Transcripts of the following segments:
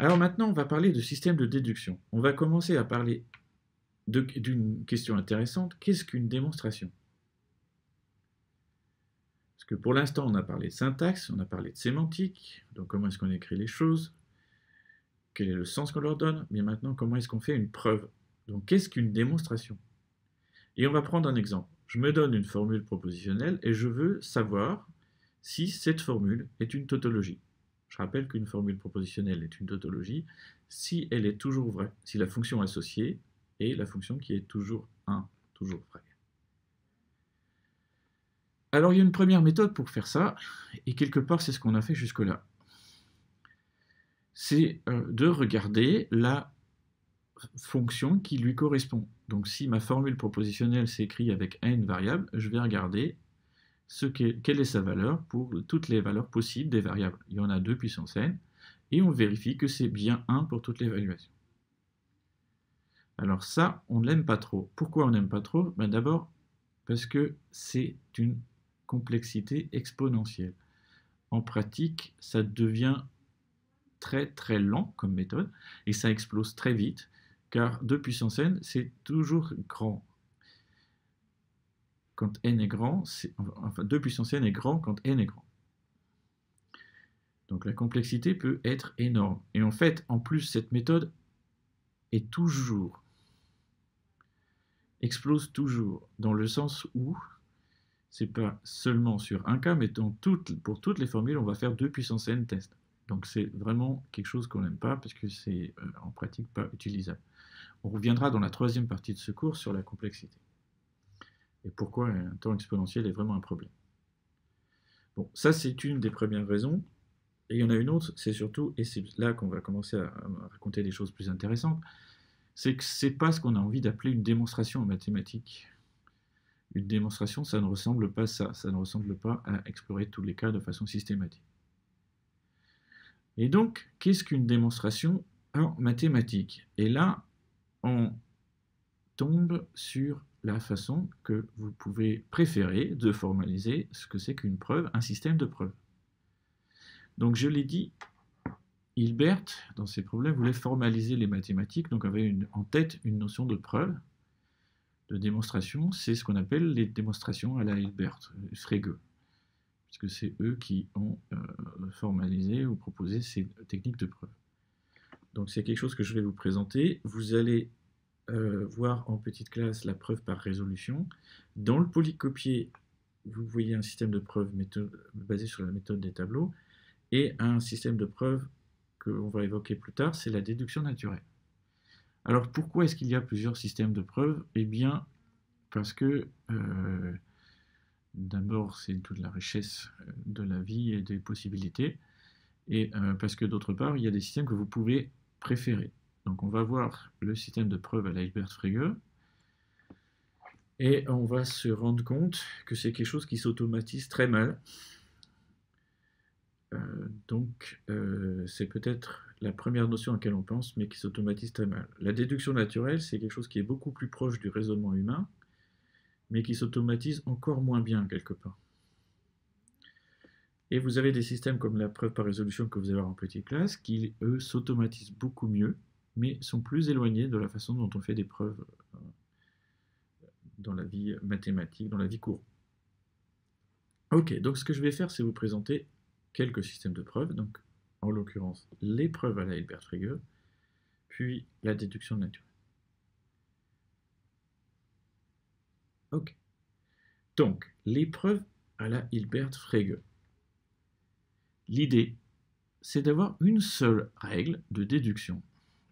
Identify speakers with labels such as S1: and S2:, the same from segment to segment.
S1: Alors maintenant, on va parler de système de déduction. On va commencer à parler d'une question intéressante. Qu'est-ce qu'une démonstration? Parce que pour l'instant, on a parlé de syntaxe, on a parlé de sémantique, donc comment est-ce qu'on écrit les choses, quel est le sens qu'on leur donne, mais maintenant, comment est-ce qu'on fait une preuve? Donc, qu'est-ce qu'une démonstration? Et on va prendre un exemple. Je me donne une formule propositionnelle et je veux savoir si cette formule est une tautologie. Je rappelle qu'une formule propositionnelle est une tautologie si elle est toujours vraie, si la fonction associée est la fonction qui est toujours 1, toujours vraie. Alors il y a une première méthode pour faire ça, et quelque part c'est ce qu'on a fait jusque-là. C'est de regarder la fonction qui lui correspond. Donc si ma formule propositionnelle s'écrit avec n variables, je vais regarder quelle est sa valeur pour toutes les valeurs possibles des variables. Il y en a 2 puissance n, et on vérifie que c'est bien 1 pour toutes les évaluations. Alors ça, on ne l'aime pas trop. Pourquoi on n'aime pas trop? Ben d'abord, parce que c'est une complexité exponentielle. En pratique, ça devient très très lent comme méthode, et ça explose très vite, car 2 puissance n, c'est toujours grand. Quand n est grand, enfin 2 puissance n est grand quand n est grand. Donc la complexité peut être énorme. Et en fait, en plus, cette méthode est toujours, explose toujours, dans le sens où c'est pas seulement sur un cas, mais pour toutes les formules, on va faire 2 puissance n tests. Donc c'est vraiment quelque chose qu'on n'aime pas, parce que c'est en pratique pas utilisable. On reviendra dans la troisième partie de ce cours sur la complexité. Et pourquoi un temps exponentiel est vraiment un problème. Bon, ça c'est une des premières raisons. Et il y en a une autre, c'est surtout, et c'est là qu'on va commencer à raconter des choses plus intéressantes, c'est que c'est pas ce qu'on a envie d'appeler une démonstration en mathématiques. Une démonstration, ça ne ressemble pas à ça. Ça ne ressemble pas à explorer tous les cas de façon systématique. Et donc, qu'est-ce qu'une démonstration en mathématiques? Et là, on tombe sur la façon que vous pouvez préférer de formaliser ce que c'est qu'une preuve, un système de preuves. Donc, je l'ai dit, Hilbert, dans ses problèmes, voulait formaliser les mathématiques, donc avait en tête une notion de preuve, de démonstration. C'est ce qu'on appelle les démonstrations à la Hilbert, Frege, puisque c'est eux qui ont formalisé ou proposé ces techniques de preuve. Donc c'est quelque chose que je vais vous présenter. Vous allez voir en petite classe la preuve par résolution. Dans le polycopier, vous voyez un système de preuve basé sur la méthode des tableaux, et un système de preuve qu'on va évoquer plus tard, c'est la déduction naturelle. Alors pourquoi est-ce qu'il y a plusieurs systèmes de preuves? Eh bien, parce que d'abord, c'est toute la richesse de la vie et des possibilités, et parce que d'autre part, il y a des systèmes que vous pouvez préférer. Donc on va voir le système de preuve à la Hilbert-Frege, et on va se rendre compte que c'est quelque chose qui s'automatise très mal. Donc c'est peut-être la première notion à laquelle on pense, mais qui s'automatise très mal. La déduction naturelle, c'est quelque chose qui est beaucoup plus proche du raisonnement humain, mais qui s'automatise encore moins bien quelque part. Et vous avez des systèmes comme la preuve par résolution que vous allez voir en petite classe, qui, eux, s'automatisent beaucoup mieux, mais sont plus éloignés de la façon dont on fait des preuves dans la vie mathématique, dans la vie courante. Ok, donc ce que je vais faire, c'est vous présenter quelques systèmes de preuves, donc en l'occurrence les preuves à la Hilbert-Frege, puis la déduction naturelle. Ok. Donc, les preuves à la Hilbert-Frege. L'idée, c'est d'avoir une seule règle de déduction,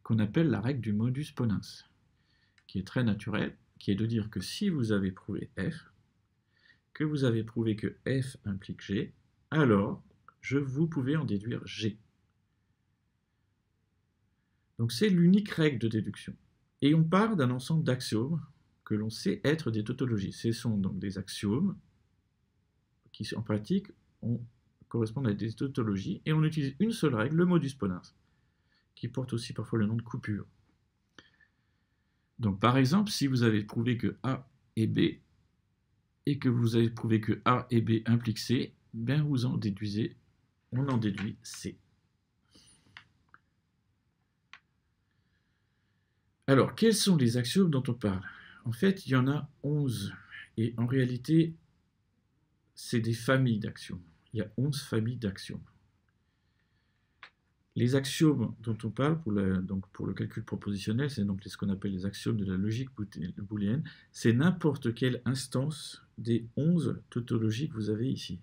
S1: qu'on appelle la règle du modus ponens, qui est très naturelle, qui est de dire que si vous avez prouvé f, que vous avez prouvé que f implique g, alors vous pouvez en déduire g. Donc c'est l'unique règle de déduction. Et on part d'un ensemble d'axiomes que l'on sait être des tautologies. Ce sont donc des axiomes qui, en pratique, correspondent à des tautologies, et on utilise une seule règle, le modus ponens, qui porte aussi parfois le nom de coupure. Donc par exemple, si vous avez prouvé que A est B, et que vous avez prouvé que A et B impliquent C, ben on en déduit C. Alors, quels sont les axiomes dont on parle? En fait, il y en a 11. Et en réalité, c'est des familles d'axiomes. Il y a 11 familles d'axiomes. Les axiomes dont on parle pour le calcul propositionnel, c'est donc ce qu'on appelle les axiomes de la logique booléenne. C'est n'importe quelle instance des 11 tautologies que vous avez ici.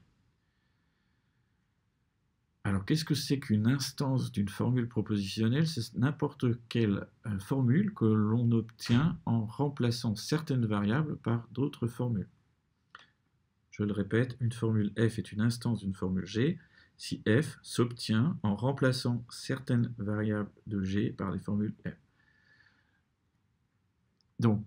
S1: Alors, qu'est-ce que c'est qu'une instance d'une formule propositionnelle? C'est n'importe quelle formule que l'on obtient en remplaçant certaines variables par d'autres formules. Je le répète, une formule f est une instance d'une formule g si f s'obtient en remplaçant certaines variables de g par les formules f. Donc,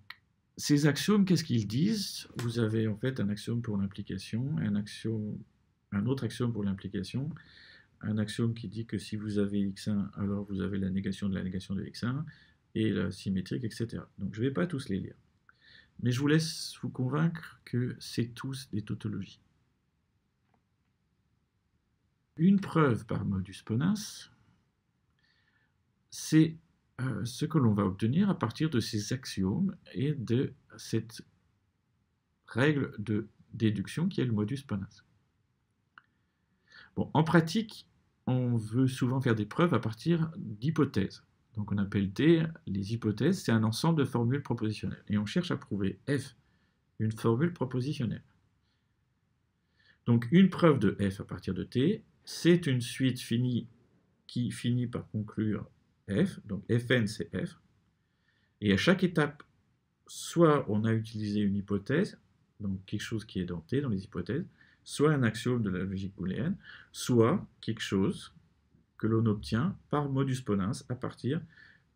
S1: ces axiomes, qu'est-ce qu'ils disent? Vous avez en fait un axiome pour l'implication, un autre axiome pour l'implication, un axiome qui dit que si vous avez x1, alors vous avez la négation de x1, et la symétrique, etc. Donc je ne vais pas tous les lire. Mais je vous laisse vous convaincre que c'est tous des tautologies. Une preuve par modus ponens, c'est ce que l'on va obtenir à partir de ces axiomes et de cette règle de déduction qui est le modus ponens. Bon, en pratique, on veut souvent faire des preuves à partir d'hypothèses. Donc on appelle T les hypothèses, c'est un ensemble de formules propositionnelles. Et on cherche à prouver F, une formule propositionnelle. Donc une preuve de F à partir de T, c'est une suite finie qui finit par conclure F, donc Fn c'est F. Et à chaque étape, soit on a utilisé une hypothèse, donc quelque chose qui est dans T, dans les hypothèses, soit un axiome de la logique booléenne, soit quelque chose que l'on obtient par modus ponens à partir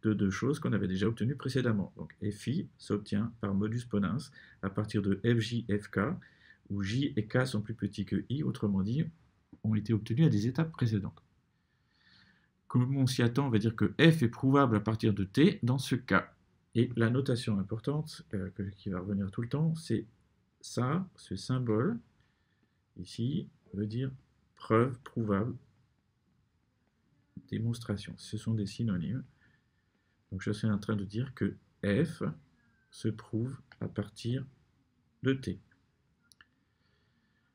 S1: de deux choses qu'on avait déjà obtenues précédemment. Donc FI s'obtient par modus ponens à partir de FJ, FK, où J et K sont plus petits que I, autrement dit, ont été obtenus à des étapes précédentes. Comme on s'y attend, on va dire que F est prouvable à partir de T dans ce cas. Et la notation importante qui va revenir tout le temps, c'est ça, ce symbole, ici, veut dire preuve, prouvable, démonstration. Ce sont des synonymes. Donc je suis en train de dire que F se prouve à partir de T.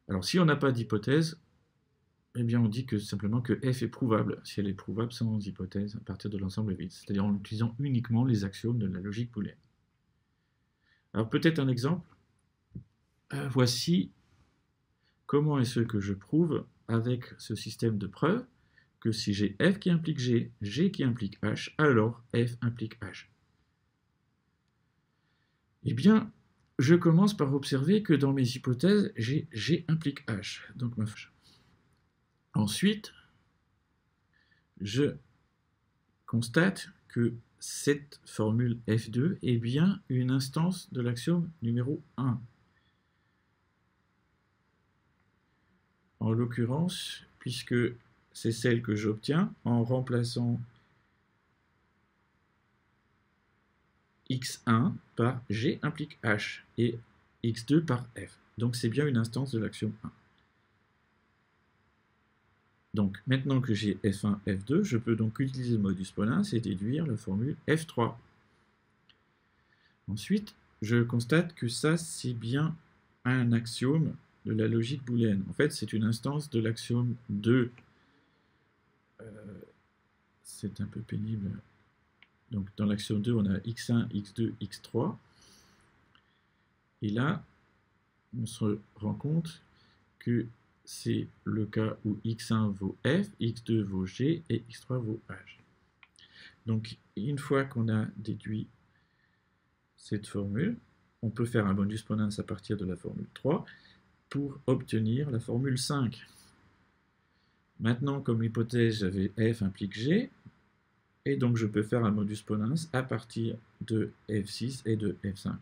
S1: Alors si on n'a pas d'hypothèse, eh bien on dit que simplement que F est prouvable, si elle est prouvable sans hypothèse, à partir de l'ensemble vide, c'est-à-dire en utilisant uniquement les axiomes de la logique booléenne. Alors peut-être un exemple. Voici comment est-ce que je prouve avec ce système de preuve que si j'ai F qui implique G, G qui implique H, alors F implique H. Eh bien, je commence par observer que dans mes hypothèses, j'ai G implique H, donc ma H. Ensuite, je constate que cette formule F2 est bien une instance de l'axiome numéro 1. En l'occurrence, puisque c'est celle que j'obtiens en remplaçant x1 par G implique H et x2 par F. Donc c'est bien une instance de l'axiome 1. Donc maintenant que j'ai F1, F2, je peux donc utiliser le modus ponens et déduire la formule F3. Ensuite, je constate que ça, c'est bien un axiome de la logique booléenne. En fait, c'est une instance de l'axiome 2. C'est un peu pénible. Donc dans l'axiome 2, on a x1, x2, x3. Et là, on se rend compte que c'est le cas où x1 vaut f, x2 vaut g et x3 vaut h. Donc une fois qu'on a déduit cette formule, on peut faire un modus ponens à partir de la formule 3 pour obtenir la formule 5. Maintenant, comme hypothèse, j'avais f implique g, et donc je peux faire un modus ponens à partir de f6 et de f5.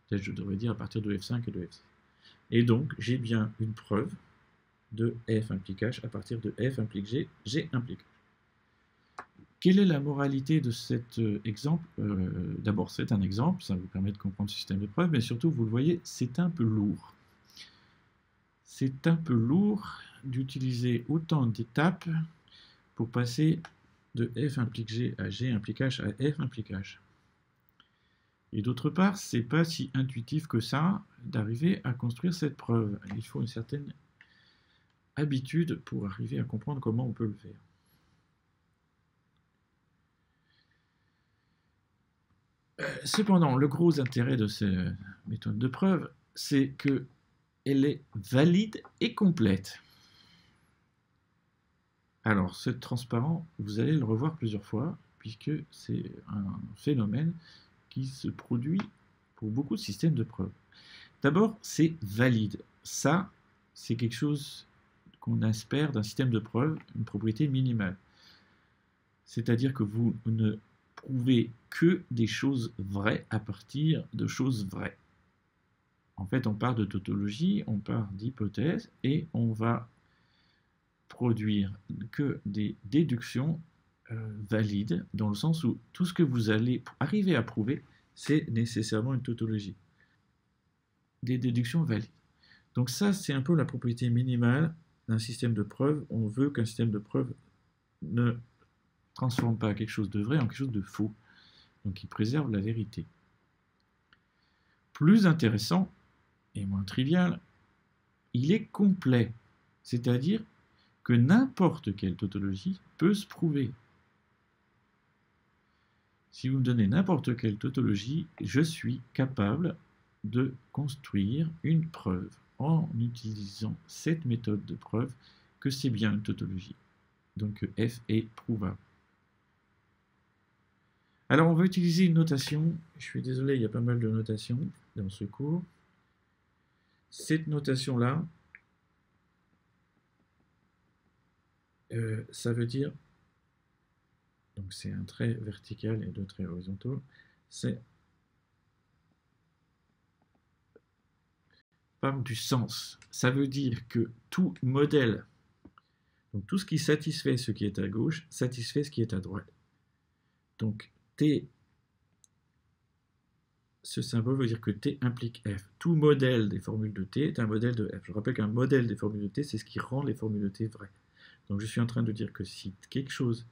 S1: Peut-être je devrais dire à partir de f5 et de f6. Et donc, j'ai bien une preuve de f implique h à partir de f implique g, g implique h. Quelle est la moralité de cet exemple? D'abord, c'est un exemple, ça vous permet de comprendre le système de preuve, mais surtout, vous le voyez, c'est un peu lourd. C'est un peu lourd d'utiliser autant d'étapes pour passer de f implique g à g implique h à f implique h. Et d'autre part, c'est pas si intuitif que ça d'arriver à construire cette preuve. Il faut une certaine habitude pour arriver à comprendre comment on peut le faire. Cependant, le gros intérêt de cette méthode de preuve, c'est qu'elle est valide et complète. Alors, ce transparent, vous allez le revoir plusieurs fois, puisque c'est un phénomène qui se produit pour beaucoup de systèmes de preuve. D'abord, c'est valide. Ça, c'est quelque chose qu'on espère d'un système de preuve, une propriété minimale. C'est-à-dire que vous ne prouvez que des choses vraies à partir de choses vraies. En fait, on part de tautologie, on part d'hypothèses, et on va produire que des déductions valides, dans le sens où tout ce que vous allez arriver à prouver, c'est nécessairement une tautologie. Des déductions valides. Donc ça, c'est un peu la propriété minimale d'un système de preuve. On veut qu'un système de preuve ne transforme pas quelque chose de vrai en quelque chose de faux. Donc il préserve la vérité. Plus intéressant et moins trivial, il est complet. C'est-à-dire que n'importe quelle tautologie peut se prouver. Si vous me donnez n'importe quelle tautologie, je suis capable de construire une preuve en utilisant cette méthode de preuve que c'est bien une tautologie. Donc f est prouvable. Alors on va utiliser une notation. Je suis désolé, il y a pas mal de notations dans ce cours. Cette notation-là, ça veut dire, donc c'est un trait vertical et deux traits horizontaux, c'est parle du sens. Ça veut dire que tout modèle, donc tout ce qui satisfait ce qui est à gauche, satisfait ce qui est à droite. Donc T, ce symbole veut dire que T implique F. Tout modèle des formules de T est un modèle de F. Je rappelle qu'un modèle des formules de T, c'est ce qui rend les formules de T vraies. Donc je suis en train de dire que si quelque chose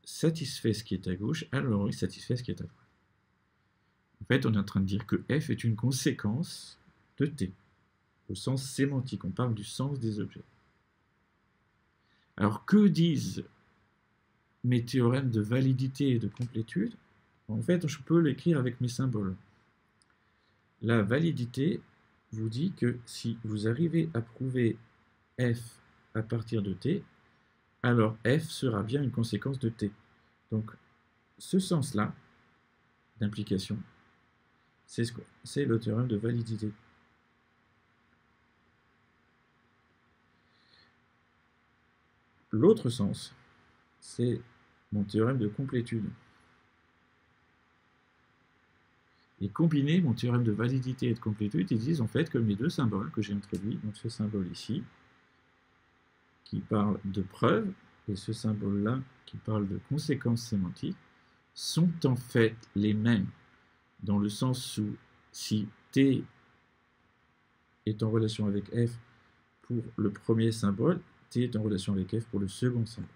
S1: satisfait ce qui est à gauche, alors il satisfait ce qui est à droite. En fait, on est en train de dire que F est une conséquence de T, au sens sémantique. On parle du sens des objets. Alors, que disent mes théorèmes de validité et de complétude? En fait, je peux l'écrire avec mes symboles. La validité vous dit que si vous arrivez à prouver F à partir de T, alors F sera bien une conséquence de T. Donc, ce sens-là d'implication, c'est le théorème de validité. L'autre sens, c'est mon théorème de complétude. Et combiner mon théorème de validité et de complétude, ils disent en fait que mes deux symboles que j'ai introduits, donc ce symbole ici, qui parle de preuve, et ce symbole-là, qui parle de conséquences sémantiques, sont en fait les mêmes, dans le sens où si T est en relation avec F pour le premier symbole, T est en relation avec F pour le second symbole.